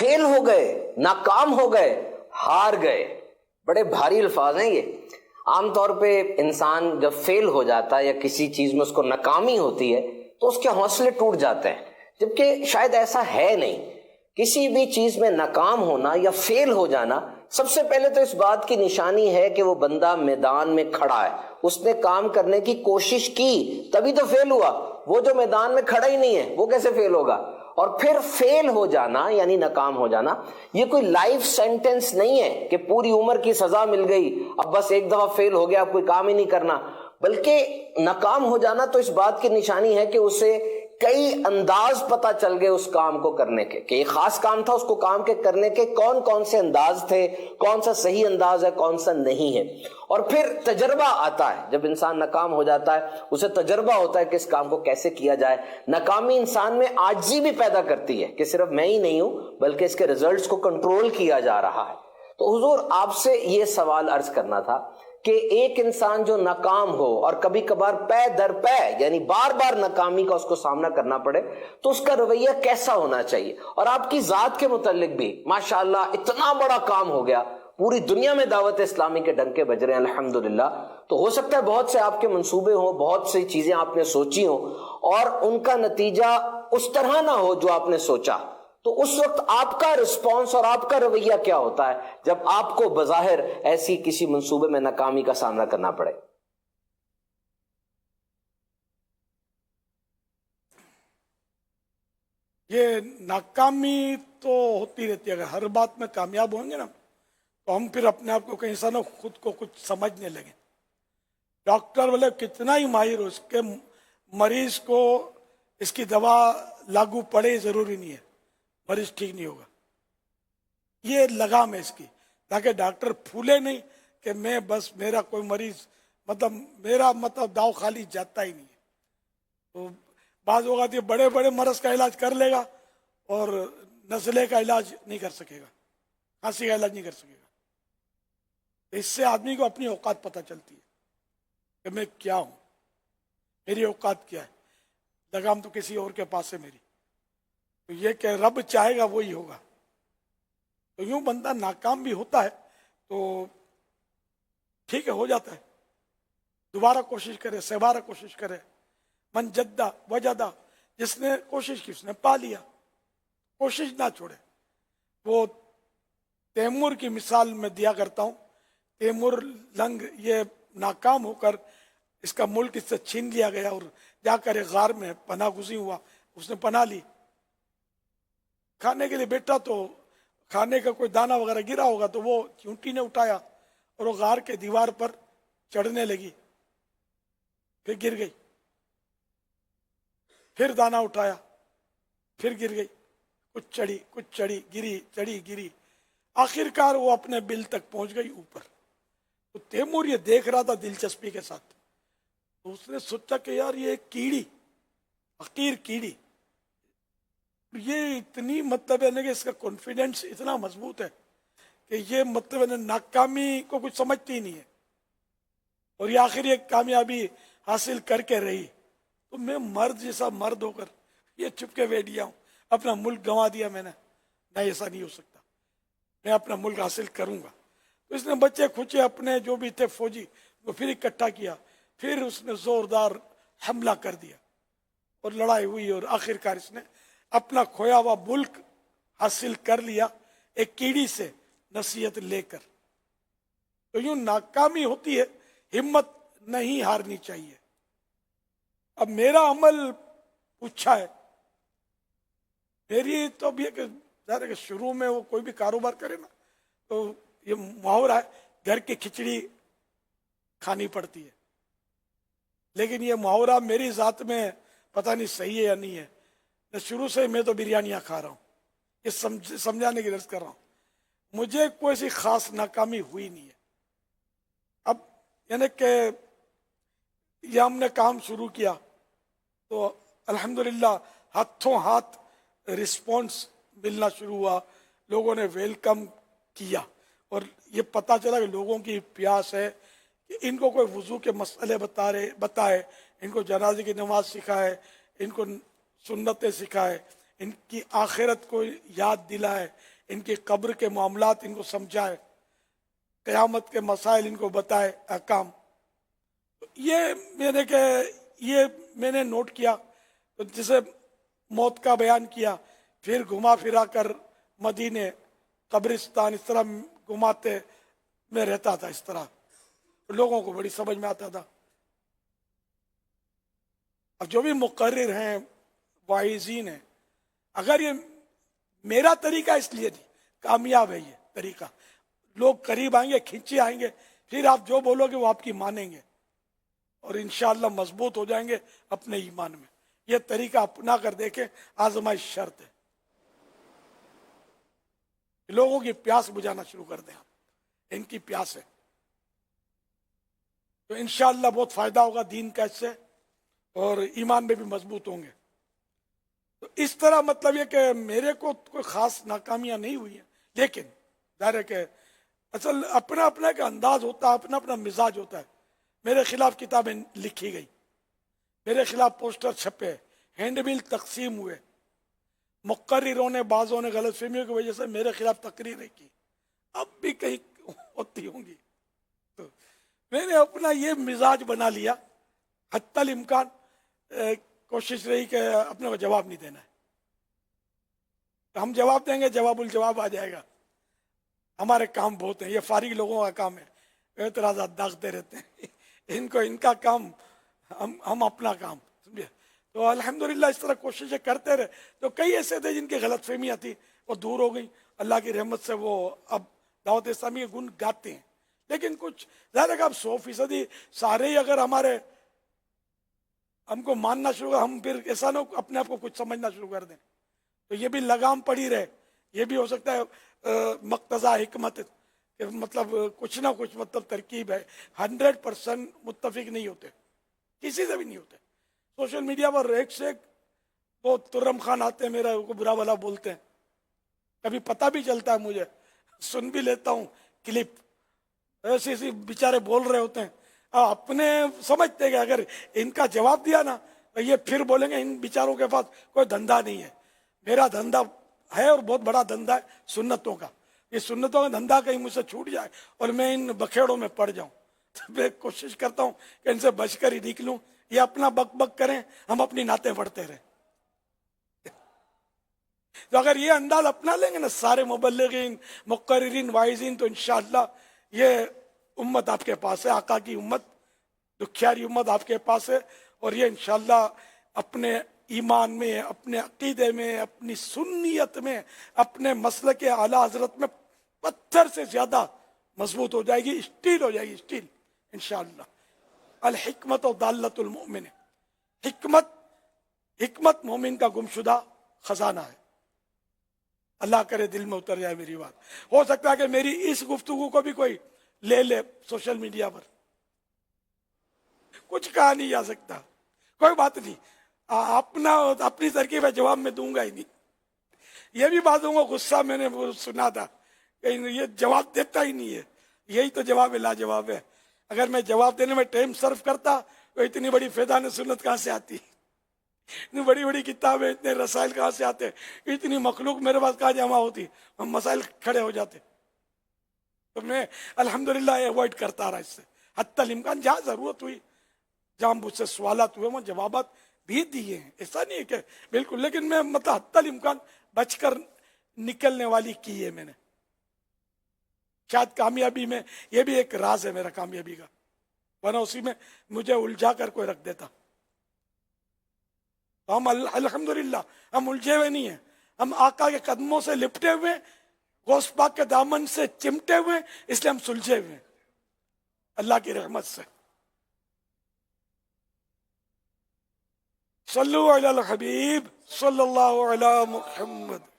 فیل ہو گئے، ناکام ہو گئے، ہار گئے. بڑے بھاری الفاظ ہیں یہ. عام طور پہ انسان جب فیل ہو جاتا ہے یا کسی چیز میں اس کو ناکامی ہوتی ہے تو اس کے حوصلے ٹوٹ جاتے ہیں، جبکہ شاید ایسا ہے نہیں. کسی بھی چیز میں ناکام ہونا یا فیل ہو جانا سب سے پہلے تو اس بات کی نشانی ہے کہ وہ بندہ میدان میں کھڑا ہے، اس نے کام کرنے کی کوشش کی تبھی تو فیل ہوا. وہ جو میدان میں کھڑا ہی نہیں ہے وہ کیسے فیل ہوگا؟ اور پھر فیل ہو جانا یعنی ناکام ہو جانا یہ کوئی لائف سینٹنس نہیں ہے کہ پوری عمر کی سزا مل گئی، اب بس ایک دفعہ فیل ہو گیا اب کوئی کام ہی نہیں کرنا. بلکہ ناکام ہو جانا تو اس بات کی نشانی ہے کہ اسے کئی انداز پتہ چل گئے اس کام کو کرنے کے، کہ یہ خاص کام تھا، اس کو کام کے کرنے کے کون کون سے انداز تھے، کون سا صحیح انداز ہے کون سا نہیں ہے. اور پھر تجربہ آتا ہے. جب انسان ناکام ہو جاتا ہے اسے تجربہ ہوتا ہے کہ اس کام کو کیسے کیا جائے. ناکامی انسان میں عاجزی بھی پیدا کرتی ہے کہ صرف میں ہی نہیں ہوں بلکہ اس کے ریزلٹس کو کنٹرول کیا جا رہا ہے. تو حضور آپ سے یہ سوال عرض کرنا تھا کہ ایک انسان جو ناکام ہو اور کبھی کبھار پے در پے یعنی بار بار ناکامی کا اس کو سامنا کرنا پڑے تو اس کا رویہ کیسا ہونا چاہیے؟ اور آپ کی ذات کے متعلق بھی ماشاءاللہ اتنا بڑا کام ہو گیا، پوری دنیا میں دعوت اسلامی کے ڈنکے بج رہے ہیں الحمدللہ. تو ہو سکتا ہے بہت سے آپ کے منصوبے ہوں، بہت سی چیزیں آپ نے سوچی ہوں اور ان کا نتیجہ اس طرح نہ ہو جو آپ نے سوچا، تو اس وقت آپ کا رسپانس اور آپ کا رویہ کیا ہوتا ہے جب آپ کو بظاہر ایسی کسی منصوبے میں ناکامی کا سامنا کرنا پڑے؟ یہ ناکامی تو ہوتی رہتی ہے. اگر ہر بات میں کامیاب ہوں گے نا تو ہم پھر اپنے آپ کو کہیں سا نا خود کو کچھ سمجھنے لگیں. ڈاکٹر بولے کتنا ہی ماہر ہو، اس کے مریض کو اس کی دوا لاگو پڑے ضروری نہیں ہے، مریض ٹھیک نہیں ہوگا. یہ لگام ہے اس کی، تاکہ ڈاکٹر پھولے نہیں کہ میں بس میرا کوئی مریض میرا داؤ خالی جاتا ہی نہیں ہے. تو بعض اوقات یہ بڑے بڑے مرض کا علاج کر لے گا اور نزلے کا علاج نہیں کر سکے گا، کھانسی کا علاج نہیں کر سکے گا. اس سے آدمی کو اپنی اوقات پتہ چلتی ہے کہ میں کیا ہوں، میری اوقات کیا ہے. لگام تو کسی اور کے پاس ہے میری. تو یہ کہ رب چاہے گا وہی ہوگا. تو یوں بندہ ناکام بھی ہوتا ہے تو ٹھیک ہے، ہو جاتا ہے، دوبارہ کوشش کرے، سہبارہ کوشش کرے. من جدہ وجدہ، جس نے کوشش کی اس نے پا لیا. کوشش نہ چھوڑے. وہ تیمور کی مثال میں دیا کرتا ہوں. تیمور لنگ یہ ناکام ہو کر اس کا ملک اس سے چھین لیا گیا اور جا کر ایک غار میں پناہ گزین ہوا. اس نے پناہ لی، کھانے کے لیے بیٹھا تو کھانے کا کوئی دانہ وغیرہ گرا ہوگا تو وہ چونٹی نے اٹھایا اور وہ غار کے دیوار پر چڑھنے لگی، پھر گر گئی. پھر دانہ اٹھایا، پھر گر گئی. کچھ چڑھی گری، چڑھی گری، آخر کار وہ اپنے بل تک پہنچ گئی اوپر. تو تیمور یہ دیکھ رہا تھا دلچسپی کے ساتھ. تو اس نے سوچا کہ یار یہ ایک کیڑی، حقیر کیڑی، یہ اتنی ہے کہ اس کا کانفیڈنس اتنا مضبوط ہے کہ یہ ناکامی کو کچھ سمجھتی ہی نہیں ہے اور یہ آخر ایک کامیابی حاصل کر کے رہی. تو میں مرد جیسا مرد ہو کر یہ چھپ کے بیٹھ گیا ہوں، اپنا ملک گنوا دیا میں نے. نہیں، ایسا نہیں ہو سکتا، میں اپنا ملک حاصل کروں گا. تو اس نے بچے کھچے اپنے جو بھی تھے فوجی وہ پھر اکٹھا کیا، پھر اس نے زوردار حملہ کر دیا اور لڑائی ہوئی اور آخر کار اس نے اپنا کھویا ہوا ملک حاصل کر لیا ایک کیڑی سے نصیحت لے کر. تو یوں ناکامی ہوتی ہے، ہمت نہیں ہارنی چاہیے. اب میرا عمل پوچھا ہے، میری تو اب یہ کہ شروع میں وہ کوئی بھی کاروبار کرے نا تو یہ محاورہ ہے گھر کی کھچڑی کھانی پڑتی ہے. لیکن یہ محاورہ میری ذات میں پتہ نہیں صحیح ہے یا نہیں ہے. شروع سے میں تو بریانیاں کھا رہا ہوں. یہ سمجھانے کی درس کر رہا ہوں. مجھے کوئی ایسی خاص ناکامی ہوئی نہیں ہے. اب یعنی کہ یہ ہم نے کام شروع کیا تو الحمدللہ ہاتھوں ہاتھ رسپانس ملنا شروع ہوا. لوگوں نے ویلکم کیا اور یہ پتہ چلا کہ لوگوں کی پیاس ہے کہ ان کو کوئی وضو کے مسئلے بتائے، ان کو جنازے کی نماز سکھائے، ان کو سنتیں سکھائے، ان کی آخرت کو یاد دلائے، ان کی قبر کے معاملات ان کو سمجھائے، قیامت کے مسائل ان کو بتائے، احکام. یہ میں نے نوٹ کیا. تو جسے موت کا بیان کیا، پھر گھما پھرا کر مدینے قبرستان اس طرح گھماتے میں رہتا تھا. اس طرح لوگوں کو بڑی سمجھ میں آتا تھا. اب جو بھی مقرر ہیں، واعظین ہیں، اگر یہ میرا طریقہ اس لیے نہیں، کامیاب ہے یہ طریقہ. لوگ قریب آئیں گے، کھینچے آئیں گے، پھر آپ جو بولو گے وہ آپ کی مانیں گے اور انشاءاللہ مضبوط ہو جائیں گے اپنے ایمان میں. یہ طریقہ اپنا کر دیکھیں، آزمائش شرط ہے. لوگوں کی پیاس بجھانا شروع کر دیں آپ، ان کی پیاس ہے تو انشاءاللہ بہت فائدہ ہوگا دین کا اس سے، اور ایمان میں بھی مضبوط ہوں گے. تو اس طرح مطلب یہ کہ میرے کو کوئی خاص ناکامیاں نہیں ہوئی ہیں، لیکن ظاہر ہے کہ اصل اپنا اپنا ایک انداز ہوتا ہے، اپنا اپنا مزاج ہوتا ہے. میرے خلاف کتابیں لکھی گئی، میرے خلاف پوسٹر چھپے، ہینڈ بل تقسیم ہوئے، مقرروں نے بعضوں نے غلط فہمیوں کی وجہ سے میرے خلاف تقریریں کی، اب بھی کہیں ہوتی ہوں گی. تو میں نے اپنا یہ مزاج بنا لیا، حتی الامکان کوشش رہی کہ اپنے کو جواب نہیں دینا ہے. ہم جواب دیں گے، جواب الجواب آ جائے گا. ہمارے کام بہت ہیں، یہ فارغ لوگوں کا کام ہے، اعتراضات داغتے رہتے ہیں. ان کا کام، ہم اپنا کام، سمجھے. تو الحمدللہ اس طرح کوششیں کرتے رہے. تو کئی ایسے تھے جن کی غلط فہمیاں تھیں، وہ دور ہو گئی اللہ کی رحمت سے. وہ اب دعوت اسلامی کے گن گاتے ہیں. لیکن کچھ ظاہر ہے کہ اب 100% سارے ہی اگر ہم کو ماننا شروع کر، ہم پھر ایسا نہ اپنے آپ کو کچھ سمجھنا شروع کر دیں. تو یہ بھی لگام پڑی رہے. یہ بھی ہو سکتا ہے مقتضا حکمت، کہ مطلب کچھ نہ کچھ مطلب ترکیب ہے. 100% متفق نہیں ہوتے، کسی سے بھی نہیں ہوتے. سوشل میڈیا پر ایک سے ایک وہ ترم خان آتے ہیں، میرا کو برا بھلا بولتے ہیں. کبھی پتہ بھی چلتا ہے مجھے، سن بھی لیتا ہوں کلپ، ایسے ایسے بیچارے بول رہے ہوتے ہیں. اپنے سمجھتے ہیں کہ اگر ان کا جواب دیا نا تو یہ پھر بولیں گے ان بیچاروں کے پاس کوئی دھندا نہیں ہے. میرا دھندا ہے اور بہت بڑا دھندا ہے سنتوں کا. یہ سنتوں کا دھندا کہیں مجھ سے چھوٹ جائے اور میں ان بکھیڑوں میں پڑ جاؤں، تو میں کوشش کرتا ہوں کہ ان سے بچ کر ہی نکلوں. یہ اپنا بک بک کریں، ہم اپنی نعتیں پڑھتے رہیں. تو اگر یہ انداز اپنا لیں گے نا سارے مبلغین، مقررین، واعظین، تو انشاءاللہ یہ امت آپ کے پاس ہے، آقا کی امت، دکھیاری امت آپ کے پاس ہے. اور یہ انشاءاللہ اپنے ایمان میں، اپنے عقیدے میں، اپنی سنیت میں، اپنے مسلک اعلیٰ حضرت میں پتھر سے زیادہ مضبوط ہو جائے گی، اسٹیل ہو جائے گی، اسٹیل انشاءاللہ. الحکمت و دالت المؤمن، حکمت مومن کا گمشدہ خزانہ ہے. اللہ کرے دل میں اتر جائے میری بات. ہو سکتا ہے کہ میری اس گفتگو کو بھی کوئی لے لے سوشل میڈیا پر، کچھ کہا نہیں جا سکتا، کوئی بات نہیں. اپنی ترکیب ہے، جواب میں دوں گا ہی نہیں. یہ بھی باتوں کو غصہ میں نے سنا تھا کہ یہ جواب دیتا ہی نہیں ہے. یہی تو جواب ہے، لا جواب ہے. اگر میں جواب دینے میں ٹائم صرف کرتا تو اتنی بڑی فیضان سنت کہاں سے آتی، اتنی بڑی بڑی کتابیں، اتنے رسائل کہاں سے آتے، اتنی مخلوق میرے پاس کہاں جمع ہوتی، ہم مسائل کھڑے ہو جاتے. تو میں الحمدللہ ایوائڈ کرتا رہا اس سے. حتی الامکان جہاں ضرورت ہوئی، جہاں مجھ سے سوالات ہوئے، وہ جوابات بھی دیے ہیں، ایسا نہیں ہے کہ بالکل. لیکن میں مطلب حتی الامکان بچ کر نکلنے والی کی ہے میں نے. شاید کامیابی میں یہ بھی ایک راز ہے میرا کامیابی کا، ورنہ اسی میں مجھے الجھا کر کوئی رکھ دیتا. تو ہم الحمدللہ ہم الجھے ہوئے نہیں ہیں، ہم آقا کے قدموں سے لپٹے ہوئے، غوث پاک کے دامن سے چمٹے ہوئے، اس لیے ہم سلجھے ہوئے اللہ کی رحمت سے. صلو علی الحبیب صلی اللہ علی محمد.